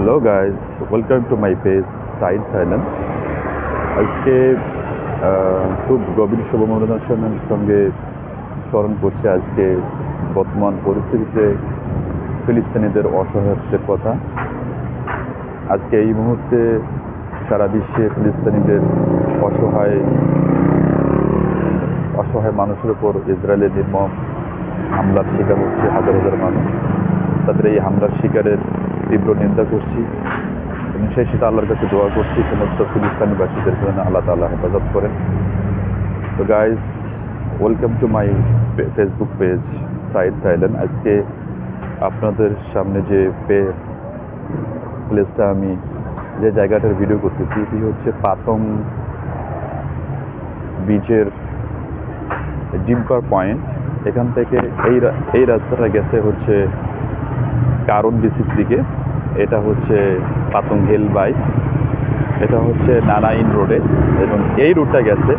Hello guys, welcome to my page side Thailand. আজকে খুব গভীর শোভামনোর সঙ্গে স্মরণ করছে আজকে বর্তমান পরিস্থিতিতে ফিলিস্তিনিদের অসহায়ত্বের কথা। আজকে এই মুহূর্তে সারা বিশ্বে ফিলিস্তিনিদের অসহায় অসহায় মানুষের উপর ইসরায়েলের নির্মম হামলার শিকার হচ্ছে হাজার হাজার মানুষ। তাদের এই হামলার শিকারের তীব্র নিন্দা করছি এবং সেই সাথে আল্লাহর কাছে দোয়া করছি সমস্ত ফিলিস্তিনিবাসীদের জন্য আল্লাহ তাআলা হেফাজত করেন। তো guys, welcome to my Facebook page side Thailand. আজকে আপনাদের সামনে যে প্লেসটা আমি যে জায়গাটার ভিডিও করতেছি এটি হচ্ছে পাতং বিচের জিমকার পয়েন্ট। এখান থেকে এই রাস্তাটা গেছে হচ্ছে কারণ বিচির দিকে। এটা হচ্ছে পাতং হিল বাই, এটা হচ্ছে নানাইন রোডে, এবং এই রুটটা গেছে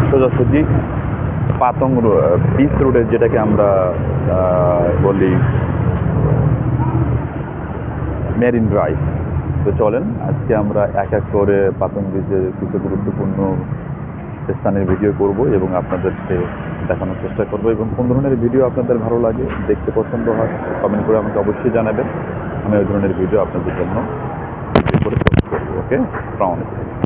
সোজাসুজি পাতং বিচ রোডে, যেটাকে আমরা বলি মেরিন ড্রাইভ। তো চলেন আজকে আমরা এক এক করে পাতং বিচের কিছু গুরুত্বপূর্ণ স্থানের ভিডিও করব এবং আপনাদেরকে দেখানোর চেষ্টা করব, এবং কোন ধরনের ভিডিও আপনাদের ভালো লাগে, দেখতে পছন্দ হয়, কমেন্ট করে আমাকে অবশ্যই জানাবেন। আমি ওই ধরনের ভিডিও আপনাদের জন্য ভিডিও করে পোস্ট করবো। ওকে, আসসালামু আলাইকুম।